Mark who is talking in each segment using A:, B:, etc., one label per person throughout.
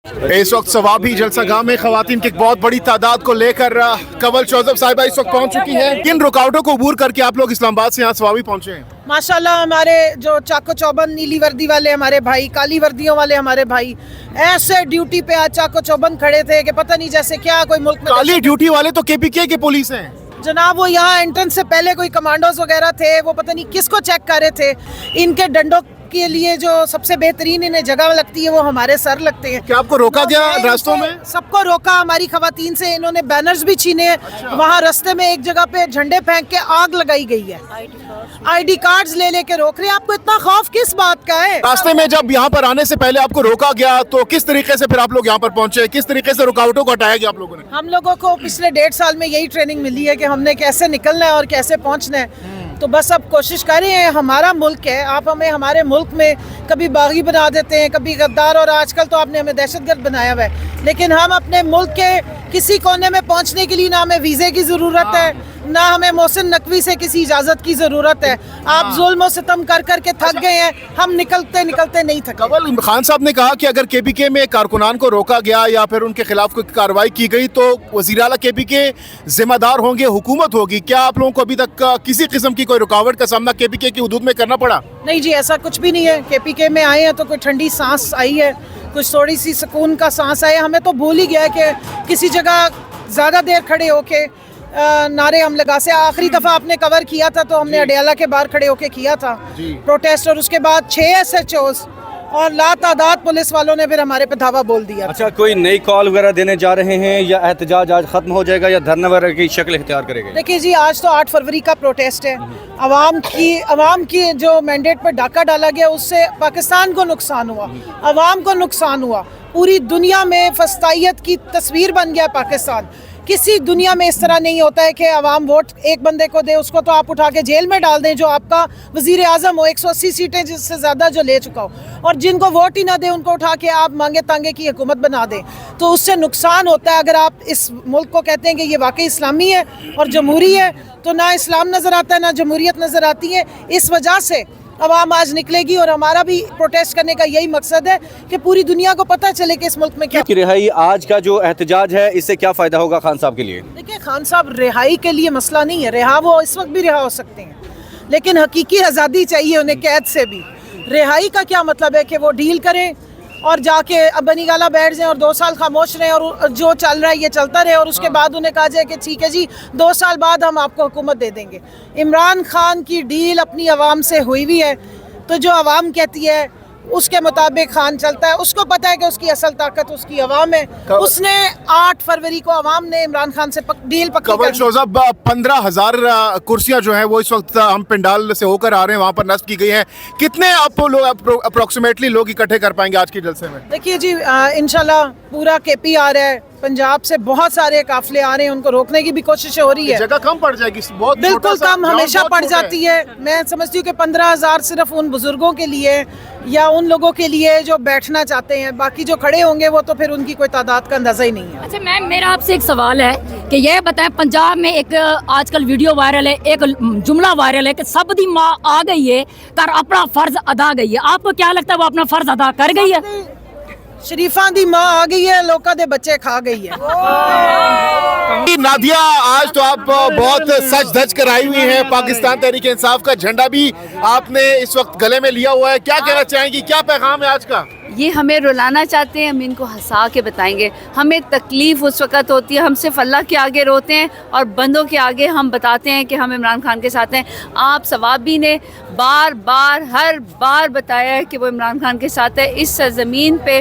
A: इस वक्त सवाबी जलसागाह में खवातीन की एक बहुत बड़ी तादाद को लेकर कंवल चौधरी साहिबा इस वक्त पहुंच चुकी हैं। किन रुकावटों को अबूर करके आप लोग इस्लामाबाद से यहाँ सवाबी पहुंचे हैं?
B: माशाल्लाह हमारे जो चाको चौबंद नीली वर्दी वाले हमारे भाई, काली वर्दियों वाले हमारे भाई ऐसे ड्यूटी पे आज चाको चौबंद खड़े थे कि पता नहीं जैसे क्या कोई मुल्क में।
A: काली ड्यूटी वाले तो केपीके के पुलिस हैं
B: जनाब, वो यहाँ एंट्रेंस से पहले कोई कमांडोज वगैरह थे, वो पता नहीं किसको चेक कर रहे थे। इनके डंडों के लिए जो सबसे बेहतरीन इन्हें जगह लगती है वो हमारे सर लगते हैं।
A: क्या आपको रोका गया रास्तों में?
B: सबको रोका, हमारी खवातीन से इन्होंने बैनर्स भी छीने। वहाँ रास्ते में एक जगह पे झंडे फेंक के आग लगाई गई है। आईडी कार्ड्स ले लेके रोक रहे हैं। आपको इतना खौफ किस बात का है?
A: रास्ते में जब यहाँ पर आने से पहले आपको रोका गया तो किस तरीके से फिर आप लोग यहाँ पर पहुंचे? किस तरीके से रुकावटों को हटाया गया आप लोगों ने?
B: हम लोगों को पिछले 1.5 साल में यही ट्रेनिंग मिली है कि हमने कैसे निकलना है और कैसे पहुंचना है। तो बस अब कोशिश कर रहे हैं, हमारा मुल्क है, आप हमें हमारे मुल्क में कभी बागी बना देते हैं, कभी गद्दार, और आजकल तो आपने हमें दहशतगर्द बनाया हुआ है। लेकिन हम अपने मुल्क के किसी कोने में पहुंचने के लिए ना हमें वीज़े की ज़रूरत है, ना हमें मोहसिन नकवी से किसी इजाज़त की ज़रूरत है। आप जुल्म और सितम कर कर के थक गए हैं, हम निकलते निकलते नहीं थके।
A: कंवल खान साहब ने कहा कि अगर केपीके में कारकुनान को रोका गया या फिर उनके खिलाफ कोई कार्रवाई की गई तो वज़ीर आला केपीके जिम्मेदार होंगे, हुकूमत होगी। क्या आप लोगों को अभी तक किसी किस्म की कोई रुकावट का सामना केपीके की हुदूद में करना पड़ा?
B: नहीं जी, ऐसा कुछ भी नहीं है। केपीके में आए हैं तो कोई ठंडी सांस आई है, कुछ थोड़ी सी सुकून का सांस आया। हमें तो भूल ही गया कि किसी जगह ज़्यादा देर खड़े होके नारे हम लगा से। आखिरी दफ़ा आपने कवर किया था तो हमने अडियाला के बाहर खड़े होके किया था प्रोटेस्ट, और उसके बाद 6 SHOs और लातादाद पुलिस वालों ने फिर हमारे पे धावा बोल दिया।
C: अच्छा, कोई नई कॉल वगैरह देने जा रहे हैं या एहतजाज आज खत्म हो जाएगा या धरना वगैरह की शक्ल इख्तियार करेंगे?
B: देखिए जी, आज तो 8 फरवरी का प्रोटेस्ट है। अवाम की जो मैंडेट पर डाका डाला गया उससे पाकिस्तान को नुकसान हुआ, अवाम को नुकसान हुआ, पूरी दुनिया में फस्तायत की तस्वीर बन गया पाकिस्तान। किसी दुनिया में इस तरह नहीं होता है कि अवाम वोट एक बंदे को दे, उसको तो आप उठा के जेल में डाल दें जो आपका वज़ीर आज़म हो, 180 सीटें जिससे ज़्यादा जो ले चुका हो, और जिनको वोट ही ना दे उनको उठा के आप मांगे तांगे की हुकूमत बना दें। तो उससे नुकसान होता है। अगर आप इस मुल्क को कहते हैं कि ये वाकई इस्लामी है और जमहूरी है, तो ना इस्लाम नज़र आता है ना जमहूरियत नज़र आती है। इस वजह से अवाम आज निकलेगी और हमारा भी प्रोटेस्ट करने का यही मकसद है कि पूरी दुनिया को पता चले कि इस मुल्क में क्या
C: की रिहाई। आज का जो एहतजाज है इससे क्या फ़ायदा होगा खान साहब के लिए?
B: देखिए, खान साहब रिहाई के लिए मसला नहीं है, रिहा वो इस वक्त भी रिहा हो सकते हैं, लेकिन हकीकी आज़ादी चाहिए उन्हें कैद से भी। रिहाई का क्या मतलब है कि वो डील करें और जाके अब बनी गाला बैठ जाएं और 2 साल खामोश रहें और जो चल रहा है ये चलता रहे, और उसके बाद उन्हें कहा जाए कि ठीक है जी 2 साल बाद हम आपको हुकूमत दे देंगे। इमरान खान की डील अपनी आवाम से हुई हुई है, तो जो आवाम कहती है उसके मुताबिक खान चलता है। उसको पता है कि उसकी असल ताकत उसकी आवाम है। उसने 8 फरवरी को आवाम ने इमरान खान से डील पक्की कर ली।
A: 15,000 कुर्सियां जो हैं वो इस वक्त हम पिंडाल से होकर आ रहे हैं, वहाँ पर नस्ब की गई हैं। कितने आप लोग अप्रोक्सीमेटली लोग इकट्ठे कर पाएंगे आज के जलसे में?
B: देखिए जी, इंशाल्लाह पूरा KP आ रहा है, पंजाब से बहुत सारे काफिले आ रहे हैं, उनको रोकने की भी कोशिश हो रही है।
A: जगह कम पड़ जाएगी, बहुत
B: बिल्कुल कम हमेशा पड़ जाती है। मैं समझती हूँ कि 15,000 सिर्फ उन बुजुर्गों के लिए या उन लोगों के लिए जो बैठना चाहते हैं, बाकी जो खड़े होंगे वो तो फिर उनकी कोई तादाद का अंदाजा ही नहीं है।
D: अच्छा मैम, मेरा आपसे एक सवाल है कि ये बताएं, पंजाब में एक आजकल वीडियो वायरल है, एक जुमला वायरल है कि सब दी माँ आ गई है कर अपना फर्ज अदा गई है। आपको क्या लगता है वो अपना फर्ज अदा कर गई है?
B: शरीफा दी माँ आ गई है, लोका दे बच्चे खा गई है।
A: नादिया, आज तो आप बहुत सच धज कर आई हुई हैं। पाकिस्तान तहरीक इंसाफ का झंडा भी आपने इस वक्त गले में लिया हुआ है। क्या कहना चाहेंगी, क्या पैगाम है आज का?
E: ये हमें रुलाना चाहते हैं, हम इनको हंसा के बताएंगे। हमें तकलीफ़ उस वक़्त होती है, हम सिर्फ अल्लाह के आगे रोते हैं और बंदों के आगे हम बताते हैं कि हम इमरान खान के साथ हैं। आप सवाबी ने बार बार हर बार बताया है कि वो इमरान खान के साथ है। इस सरज़मीन पे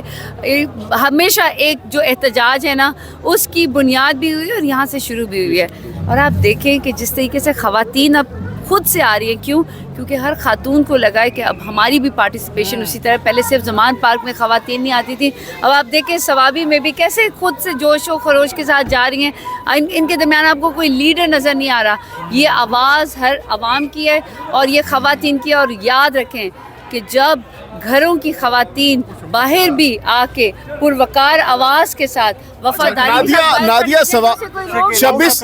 E: हमेशा एक जो एहतजाज है ना, उसकी बुनियाद भी हुई और यहाँ से शुरू भी हुई है। और आप देखें कि जिस तरीके से ख़वातीन अब खुद से आ रही है। क्यों? क्योंकि हर खातून को लगा है कि अब हमारी भी पार्टिसिपेशन उसी तरह। पहले सिर्फ ज़मान पार्क में ख़वातीन नहीं आती थी, अब आप देखें सवाबी में भी कैसे खुद से जोश व खरोश के साथ जा रही हैं। इनके दरमियान आपको कोई लीडर नज़र नहीं आ रहा। ये आवाज़ हर आवाम की है और ये ख़वातीन की है। और याद रखें कि जब घरों की ख़वातीन बाहर भी आके पुरवकार आवाज़ के साथ वफादारी
A: नादिया 26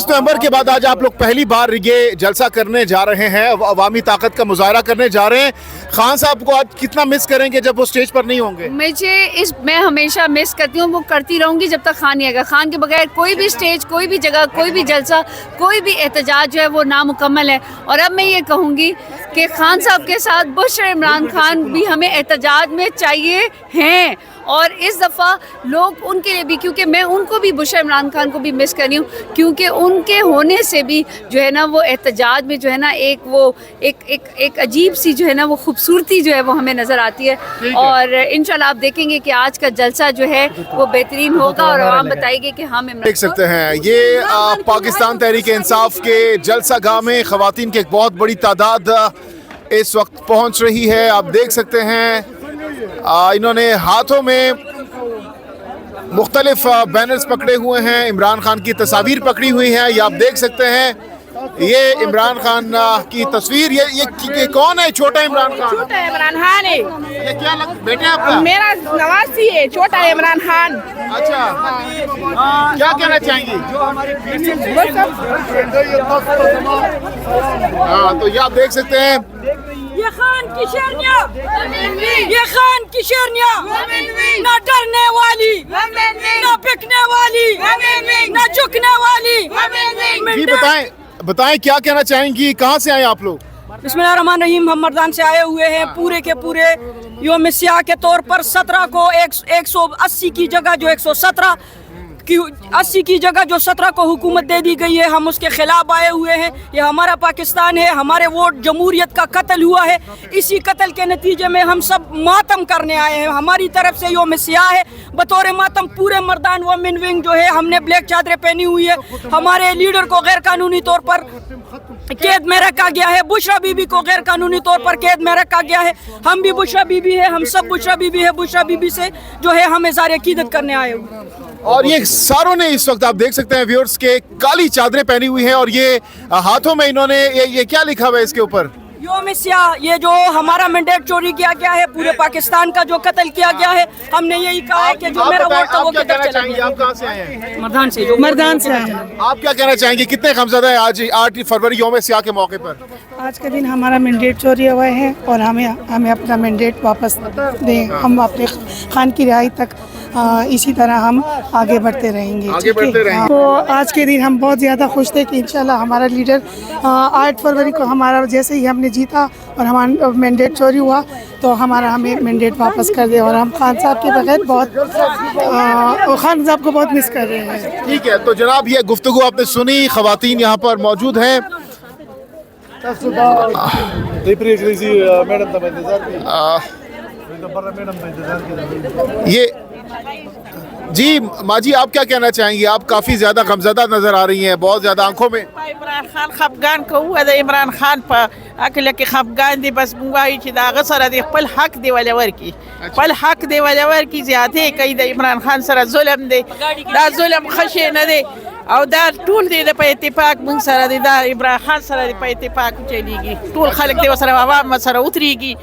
A: नवंबर के बाद आज आप लोग पहली बार ये जलसा करने जा रहे हैं, अवामी ताकत का मुजाहरा करने जा रहे हैं। खान साहब को आज कितना मिस करेंगे जब वो स्टेज पर नहीं होंगे?
E: मैं हमेशा मिस करती हूँ, वो करती रहूँगी जब तक खान नहीं आएगा। खान के बगैर कोई भी स्टेज, कोई भी जगह, कोई भी जलसा, कोई भी एहतजाज जो है वो नामुकम्मल है। और अब मैं ये कहूँगी कि खान साहब के साथ बुश और इमरान खान भी हमें एहतजाज में चाहिए हैं, और इस दफ़ा लोग उनके लिए भी, क्योंकि मैं उनको भी, बुश इमरान खान को भी मिस कर रही हूँ, क्योंकि उनके होने से भी जो है ना वो एहतजाज में जो है ना एक अजीब सी जो है ना वो खूबसूरती जो है वो हमें नज़र आती है। और इंशाल्लाह आप देखेंगे कि आज का जलसा जो है वो बेहतरीन होगा और आवाम बताएगी कि हम
A: देख सकते हैं ये पाकिस्तान तहरीक इंसाफ के जलसा गाह में ख़वातीन की एक बहुत बड़ी तादाद इस वक्त पहुंच रही है। आप देख सकते हैं इन्होंने हाथों में मुख्तलिफ बैनर्स पकड़े हुए हैं, इमरान खान की तस्वीर पकड़ी हुई है। ये आप देख सकते हैं, ये इमरान खान की तस्वीर। ये कौन है? छोटा इमरान खान?
F: छोटा इमरान खान है।
A: ये क्या बेटे आपका?
F: मेरा नवासी है, छोटा इमरान खान।
A: अच्छा, क्या कहना चाहेंगी? हाँ, तो ये आप देख सकते हैं,
D: ये खान की शेरनियाँ, ये खान की शेरनियाँ, ना डरने वाली, ना बिकने वाली, ना झुकने वाली।
A: जी बताएं क्या कहना चाहेंगी? कहाँ से आए आप लोग?
G: बिस्मिल्लाहिर्रहमानिर्रहीम, हम मर्दान से आए हुए हैं। पूरे के पूरे योम सियाह के तौर पर 17 को 180 की जगह जो 117 की 80 की जगह जो 17 को हुकूमत दे दी गई है, हम उसके खिलाफ आए हुए हैं। ये हमारा पाकिस्तान है, हमारे वोट जमहूरियत का कत्ल हुआ है। इसी कत्ल के नतीजे में हम सब मातम करने आए हैं। हमारी तरफ से योम सियाह है, बतौर मातम पूरे मर्दान वुमेन विंग जो है हमने ब्लैक चादरें पहनी हुई है। हमारे लीडर को गैर कानूनी तौर पर कैद में रखा गया है, बुशरा बीबी को गैर कानूनी तौर पर कैद में रखा गया है। हम भी बुशरा बीबी है, हम सब बुशरा बीबी है। बुशरा बीबी से जो है हम इज़हार अकीदत करने आए हुए।
A: और ये सारों ने इस वक्त आप देख सकते हैं व्यूअर्स के काली चादरें पहनी हुई हैं, और ये हाथों में इन्होंने ये क्या लिखा हुआ है इसके ऊपर?
G: योम सियाह, ये जो हमारा मैंडेट चोरी किया गया है, पूरे पाकिस्तान का जो कत्ल किया गया है, हमने यही कहा है कि जो मेरा वोट था वो किधर चला गया।
A: आप कहाँ से आए हैं?
G: मर्दान से आए हैं।
A: आप क्या कहना चाहेंगे? कितने गमज़दा है आज 8 फरवरी योम सियाह के मौके पर?
H: आज के दिन हमारा मैंडेट चोरी हुआ है और हमें अपना मैंडेट वापस दें। हम अपने खान की रिहाई तक इसी तरह हम आगे बढ़ते रहेंगे। तो आज के दिन हम बहुत ज़्यादा खुश थे कि इंशाल्लाह हमारा लीडर 8 फरवरी को हमारा जैसे ही हमने जीता और हमारा मैंडेट चोरी हुआ तो हमें मैंडेट वापस कर दे। और हम खान साहब के बगैर खान साहब को बहुत मिस कर रहे हैं।
A: ठीक है, तो जनाब ये गुफ्तगू आपने सुनी, ख़वातीन यहाँ पर मौजूद हैं। ये जी माँ जी, आप क्या कहना चाहेंगी? आप काफ़ी ज़्यादा गमज़दा नज़र आ रही हैं, बहुत ज़्यादा आंखों में।
F: इमरान खान खफगान को हुआ था, इमरान खान पर अकल के खफगान दी बस मुंगाई चिदा गसर दे पल हक दे वाले की पल हक दे वाले की ज़्यादा कई दा इमरान खान सरा जुल्म दे दा जुल्म खशे न दे और दा टूल दे पे इत्तेफाक मुंग सरा दे दा इमरान खान सरा पे इत्तेफाक चलेगी टूल खलक दे वसरा आवाम सरा उतरेगी।